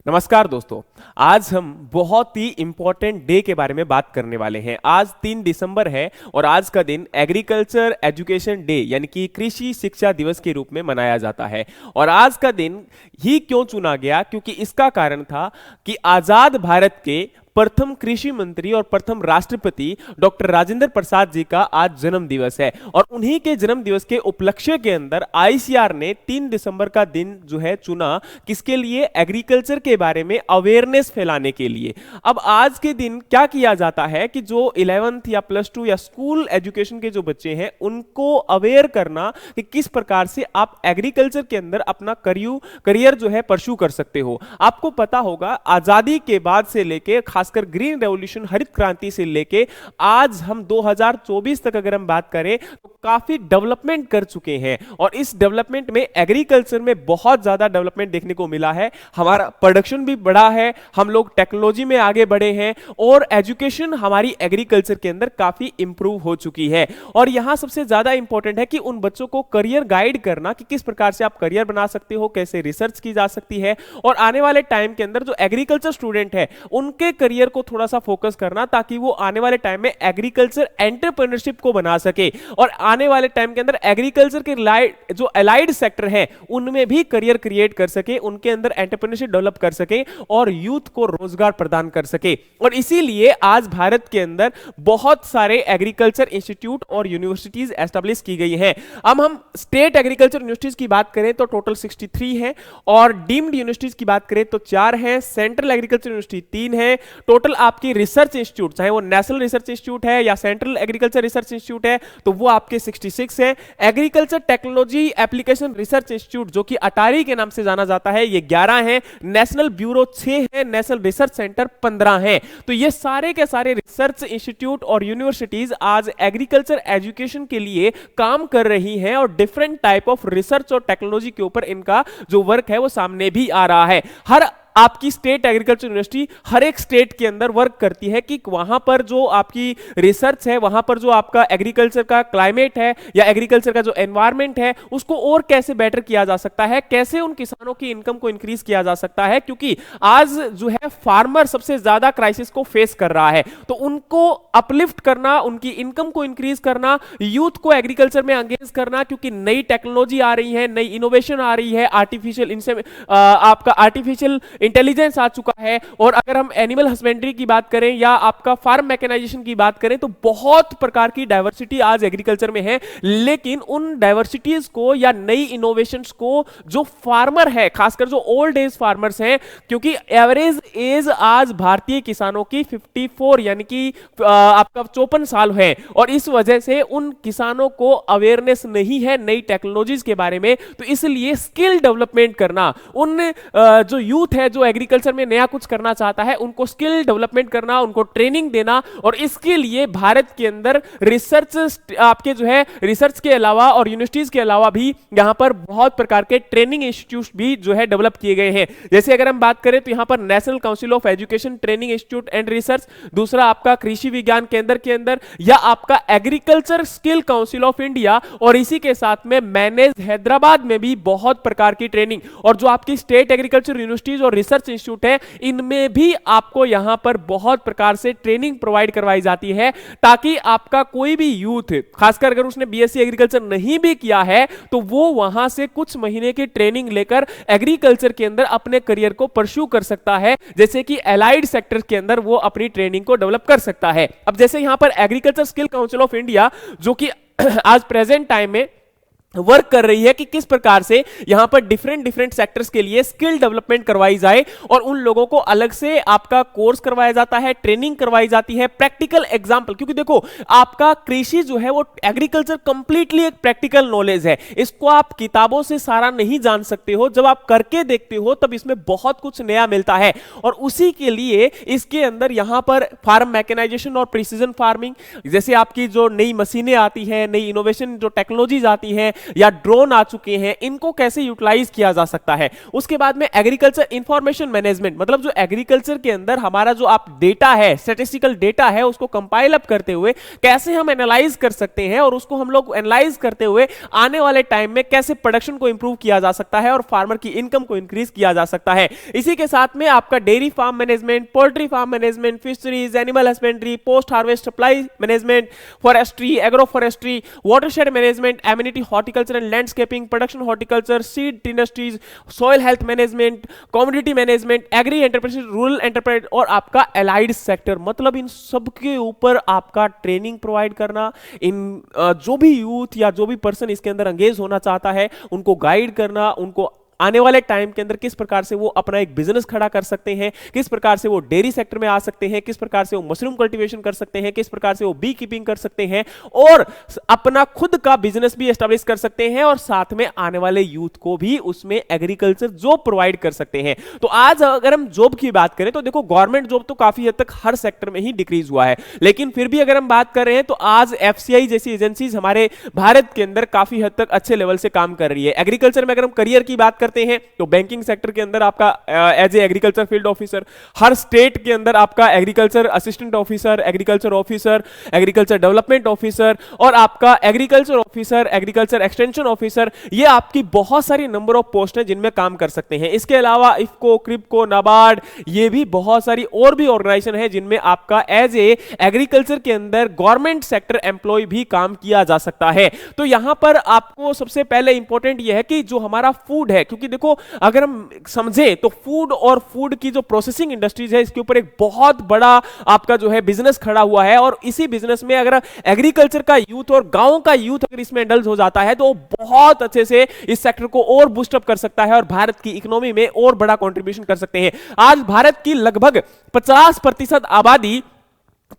नमस्कार दोस्तों। आज हम बहुत ही इंपॉर्टेंट डे के बारे में बात करने वाले हैं। आज 3 दिसंबर है और आज का दिन एग्रीकल्चर एजुकेशन डे यानी कि कृषि शिक्षा दिवस के रूप में मनाया जाता है। और आज का दिन ही क्यों चुना गया, क्योंकि इसका कारण था कि आजाद भारत के प्रथम कृषि मंत्री और प्रथम राष्ट्रपति डॉक्टर राजेंद्र प्रसाद जी का आज जन्म दिवस है। और उन्हीं के जन्म दिवस के उपलक्ष्य के अंदर आईसीआर ने 3 दिसंबर का दिन जो है चुना, किसके लिए? एग्रीकल्चर के बारे में अवेयरनेस फैलाने के लिए। अब आज के दिन क्या किया जाता है कि जो 11th या +2 या स्कूल एजुकेशन के जो बच्चे हैं उनको अवेयर करना कि किस प्रकार से आप एग्रीकल्चर के अंदर अपना करियर जो है परस्यू कर सकते हो। आपको पता होगा आजादी के बाद से लेके खासकर ग्रीन रेवोल्यूशन, हरित क्रांति से लेके आज हम 2024 तक अगर हम बात करें तो काफी डेवलपमेंट कर चुके हैं। और इस डेवलपमेंट में एग्रीकल्चर में बहुत ज्यादा डेवलपमेंट देखने को मिला है। हमारा प्रोडक्शन भी बढ़ा है, हम लोग टेक्नोलॉजी में आगे बढ़े हैं और एजुकेशन हमारी एग्रीकल्चर के अंदर काफी इंप्रूव हो चुकी है। और यहां सबसे ज्यादा इंपॉर्टेंट है कि उन बच्चों को करियर गाइड करना कि किस प्रकार से आप करियर बना सकते हो, कैसे रिसर्च की जा सकती है। और आने वाले टाइम के अंदर जो एग्रीकल्चर स्टूडेंट है उनके करियर को थोड़ा सा फोकस करना ताकि वो आने वाले टाइम में एग्रीकल्चर एंटरप्रेन्योरशिप को बना सके और आने वाले टाइम के अंदर एग्रीकल्चर के जो अलाइड सेक्टर है उनमें भी करियर क्रिएट कर सके, उनके अंदर एंटरप्रेन्योरशिप डेवलप कर सके और यूथ को रोजगार प्रदान कर सके। और इसीलिए आज भारत के अंदर बहुत सारे एग्रीकल्चर इंस्टीट्यूट और यूनिवर्सिटीज एस्टेब्लिश की गई हैं। अब हम स्टेट एग्रीकल्चर यूनिवर्सिटीज की बात करें तो टोटल 63 है और डीम्ड यूनिवर्सिटीज की बात करें तो 4 है, सेंट्रल एग्रीकल्चर यूनिवर्सिटी 3 है। टोटल आपकी रिसर्च इंस्टीट्यूट, चाहे वो नेशनल रिसर्च इंस्टीट्यूट है या सेंट्रल एग्रीकल्चर रिसर्च इंस्टीट्यूट है, तो वो आपके 66 है। Agriculture technology application research institute जो कि अटारी के नाम से जाना जाता है, ये 11 है। नेशनल ब्यूरो 6 है, नेशनल रिसर्च सेंटर 15 है। तो ये सारे के सारे रिसर्च इंस्टीट्यूट और यूनिवर्सिटीज आज एग्रीकल्चर एजुकेशन के लिए काम कर रही हैं और डिफरेंट टाइप ऑफ रिसर्च और टेक्नोलॉजी के ऊपर इनका जो वर्क है वो सामने भी आ रहा है। हर आपकी स्टेट एग्रीकल्चर यूनिवर्सिटी हर एक स्टेट के अंदर वर्क करती है कि वहां पर जो आपकी रिसर्च है, वहां पर जो आपका एग्रीकल्चर का क्लाइमेट है या एग्रीकल्चर का जो एनवायरनमेंट है उसको और कैसे बेटर किया जा सकता है, कैसे उन किसानों की इनकम को इंक्रीज किया जा सकता है। क्योंकि आज जो है फार्मर सबसे ज्यादा क्राइसिस को फेस कर रहा है, तो उनको अपलिफ्ट करना, उनकी इनकम को इंक्रीज करना, यूथ को एग्रीकल्चर में एंगेज करना, क्योंकि नई टेक्नोलॉजी आ रही है, नई इनोवेशन आ रही है, आपका आर्टिफिशियल इंटेलिजेंस आ चुका है। और अगर हम एनिमल हस्बेंड्री की बात करें या आपका फार्म मैकेनाइजेशन की बात करें तो बहुत प्रकार की डाइवर्सिटी आज एग्रीकल्चर में है। लेकिन उन डाइवर्सिटीज को या नई इनोवेशंस को जो फार्मर है, खासकर जो ओल्ड एज फार्मर्स हैं, क्योंकि एवरेज एज आज भारतीय किसानों की 54 यानी कि आपका 54 साल है और इस वजह से उन किसानों को अवेयरनेस नहीं है नई टेक्नोलॉजीज के बारे में। तो इसलिए स्किल डेवलपमेंट करना, उन जो यूथ है जो एग्रीकल्चर में नया कुछ करना चाहता है उनको स्किल डेवलपमेंट करना, उनको ट्रेनिंग देना। और इसके लिए भारत के अंदर रिसर्च आपके जो है रिसर्च के अलावा और यूनिवर्सिटीज के अलावा भी यहां पर बहुत प्रकार के ट्रेनिंग इंस्टीट्यूट भी जो है डेवलप किए गए हैं। जैसे अगर हम बात करें तो यहां पर national council of education training institute and research, दूसरा आपका कृषि विज्ञान केंद्र के अंदर या आपका agriculture skill council of India, और इसी के साथ में मैनेज हैदराबाद में भी बहुत प्रकार की ट्रेनिंग, और जो आपकी स्टेट एग्रीकल्चर यूनिवर्सिटीज और रिसर्च इंस्टीट्यूट है इनमें भी आपको यहां पर बहुत प्रकार से ट्रेनिंग प्रोवाइड करवाई जाती है ताकि आपका कोई भी यूथ, खासकर अगर उसने बीएससी एग्रीकल्चर नहीं भी किया है, तो वो वहां से कुछ महीने की ट्रेनिंग लेकर एग्रीकल्चर के अंदर अपने करियर को परस्यू कर सकता है, जैसे कि एलाइड सेक्टर के अंदर वो अपनी ट्रेनिंग को डेवलप कर सकता है। अब जैसे यहां पर agriculture skill council of India जो कि आज प्रेजेंट टाइम में वर्क कर रही है कि किस प्रकार से यहां पर डिफरेंट सेक्टर्स के लिए स्किल डेवलपमेंट करवाई जाए और उन लोगों को अलग से आपका कोर्स करवाया जाता है, ट्रेनिंग करवाई जाती है, प्रैक्टिकल एग्जांपल। क्योंकि देखो आपका कृषि जो है वो एग्रीकल्चर कंप्लीटली एक प्रैक्टिकल नॉलेज है, इसको आप किताबों से सारा नहीं जान सकते हो, जब आप करके देखते हो तब इसमें बहुत कुछ नया मिलता है। और उसी के लिए इसके अंदर यहां पर फार्म मैकेनाइजेशन और प्रिसीजन फार्मिंग जैसे आपकी जो नई मशीनें आती हैं, नई इनोवेशन जो टेक्नोलॉजीज आती हैं, या ड्रोन आ चुके हैं, इनको कैसे यूटिलाइज किया जा सकता है। उसके बाद में एग्रीकल्चर इंफॉर्मेशन मैनेजमेंट, मतलब जो एग्रीकल्चर के अंदर हमारा जो आप डेटा है, स्टैटिस्टिकल डेटा है, उसको कंपाइल अप करते हुए कैसे हम एनालाइज कर सकते हैं और उसको हम लोग एनालाइज करते हुए आने वाले टाइम में कैसे प्रोडक्शन को इंप्रूव किया जा सकता है और फार्मर की इनकम को इंक्रीज किया जा सकता है। इसी के साथ में आपका dairy farm management, poultry farm management, fisheries, animal husbandry, post harvest supply management, forestry, agro forestry, watershed management, amenity horticulture and landscaping, production horticulture, seed industries, soil health management, community management, agri enterprise, rural enterprise और आपका allied sector, मतलब इन सब के ऊपर आपका training provide करना, इन जो भी यूथ या जो भी पर्सन इसके अंदर एंगेज होना चाहता है उनको गाइड करना, उनको आने वाले टाइम के अंदर किस प्रकार से वो अपना एक बिजनेस खड़ा कर सकते हैं, किस प्रकार से वो डेयरी सेक्टर में आ सकते हैं, किस प्रकार से वो मशरूम कल्टीवेशन कर सकते हैं, किस प्रकार से वो बी कीपिंग कर सकते हैं और अपना खुद का बिजनेस भी एस्टेब्लिश कर सकते हैं और साथ में आने वाले यूथ को भी उसमें एग्रीकल्चर जॉब प्रोवाइड कर सकते हैं। तो आज अगर हम जॉब की बात करें तो देखो गवर्नमेंट जॉब तो काफी हद तक हर सेक्टर में ही डिक्रीज हुआ है, लेकिन फिर भी अगर हम बात कर रहे हैं तो आज एफसीआई जैसी एजेंसीज हमारे भारत के अंदर काफी हद तक अच्छे लेवल से काम कर रही है। एग्रीकल्चर में अगर हम करियर की बात करते हैं तो बैंकिंग सेक्टर के अंदर आपका as a agriculture field officer, हर स्टेट के अंदर आपका agriculture assistant officer, agriculture officer, agriculture development officer और आपका agriculture officer, agriculture extension officer, ये आपकी बहुत सारी नंबर ऑफ पोस्ट हैं जिनमें काम कर सकते हैं। इसके अलावा इफको, क्रिप्को, नाबार्ड, ये भी बहुत सारी और भी ऑर्गेनाइजेशन है जिनमें आपका एज ए एग्रीकल्चर के अंदर गवर्नमेंट सेक्टर एम्प्लॉय भी काम किया जा सकता है। तो यहां पर आपको सबसे पहले इंपॉर्टेंट यह है कि जो हमारा फूड है, क्योंकि देखो अगर हम समझे तो फूड और फूड की जो प्रोसेसिंग इंडस्ट्रीज है इसके ऊपर एक बहुत बड़ा आपका जो है बिजनेस खड़ा हुआ है और इसी बिजनेस में अगर एग्रीकल्चर का यूथ और गांव का यूथ अगर इसमें इंडल्ज हो जाता है तो बहुत अच्छे से इस सेक्टर को और बूस्ट अप कर सकता है और भारत की इकोनॉमी में और बड़ा कंट्रीब्यूशन कर सकते हैं। आज भारत की लगभग 50% आबादी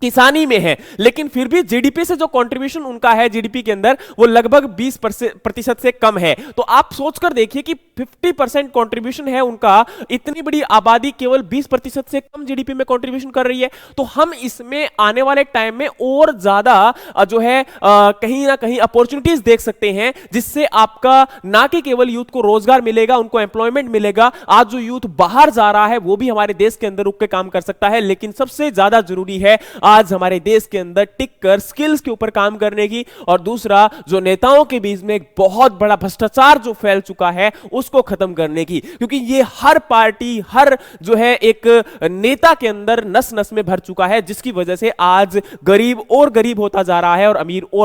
किसानी में है, लेकिन फिर भी जीडीपी से जो कंट्रीब्यूशन उनका है जीडीपी के अंदर वो लगभग 20% से कम है। तो आप सोचकर देखिए कि 50% कंट्रीब्यूशन है उनका, इतनी बड़ी आबादी केवल 20% से कम जीडीपी में कंट्रीब्यूशन कर रही है। तो हम इसमें आने वाले टाइम में और ज्यादा जो है कहीं ना कहीं अपॉर्चुनिटीज देख सकते हैं जिससे आपका ना कि केवल यूथ को रोजगार मिलेगा, उनको एम्प्लॉयमेंट मिलेगा। आज जो यूथ बाहर जा रहा है वो भी हमारे देश के अंदर रुक के काम कर सकता है, लेकिन सबसे ज्यादा जरूरी है आज हमारे देश के अंदर टिक कर स्किल्स के ऊपर काम करने की, और दूसरा जो नेताओं के बीच में एक बहुत बड़ा भ्रष्टाचार जो फैल चुका है उसको खत्म करने की, क्योंकि ये हर पार्टी, हर जो है एक नेता के अंदर नस नस में भर चुका है, जिसकी वजह से आज गरीब और गरीब होता जा रहा है और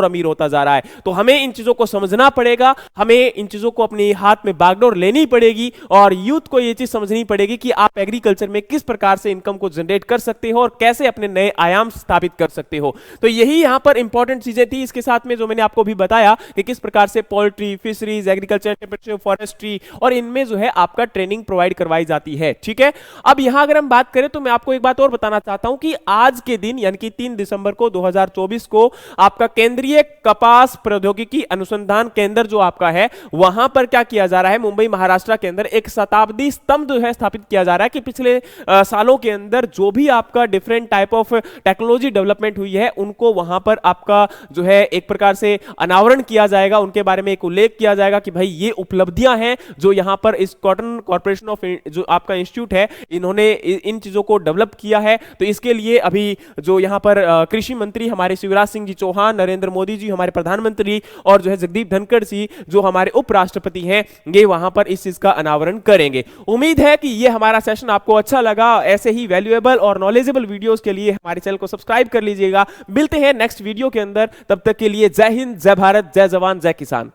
अमीर होता जा रहा है। तो हमें इन चीजों को समझना पड़ेगा, हमें इन चीजों को अपने हाथ में बागडोर लेनी पड़ेगी और यूथ को यह चीज समझनी पड़ेगी कि आप एग्रीकल्चर में किस प्रकार से इनकम को जनरेट कर सकते हो और कैसे अपने नए आयाम स्थापित कर सकते हो। तो यही यहां पर इंपॉर्टेंट चीजें थी। इसके साथ में जो मैंने आपको भी बताया कि किस प्रकार से पोल्ट्री, फिशरीज, एग्रीकल्चर, फॉरेस्ट्री और इनमें जो है आपका ट्रेनिंग प्रोवाइड करवाई जाती है। ठीक है, अब यहां अगर हम बात करें तो मैं आपको एक बात और बताना चाहता हूं कि आज के दिन यानी कि 3 दिसंबर को 2024 को आपका केंद्रीय कपास प्रौद्योगिकी अनुसंधान केंद्र जो आपका है वहां पर क्या किया जा रहा है, मुंबई महाराष्ट्र के अंदर एक शताब्दी स्तंभ जो है स्थापित किया जा रहा है कि पिछले सालों के अंदर जो भी आपका different type of technology development हुई है उनको वहां पर आपका जो है एक प्रकार से अनावरण किया जाएगा, उनके बारे में एक उल्लेख किया जाएगा कि भाई ये उपलब्धियां हैं जो यहां पर इस कॉटन कॉर्पोरेशन ऑफ जो आपका इंस्टीट्यूट है इन्होंने इन चीजों को डेवलप किया है। तो इसके लिए अभी जो यहां पर कृषि मंत्री हमारे शिवराज सिंह जी चौहान, नरेंद्र मोदी जी हमारे प्रधानमंत्री और जो है जगदीप धनखड़ जी जो हमारे उपराष्ट्रपति हैं, ये वहां पर इस चीज का अनावरण करेंगे। उम्मीद है कि ये हमारा सेशन आपको अच्छा लगा। ऐसे ही वैल्यूएबल और नॉलेजेबल वीडियोस के लिए हमारे चैनल को सब्सक्राइब कर लीजिएगा। मिलते हैं नेक्स्ट वीडियो के अंदर, तब तक के लिए जय हिंद, जय भारत, जय जवान, जय किसान।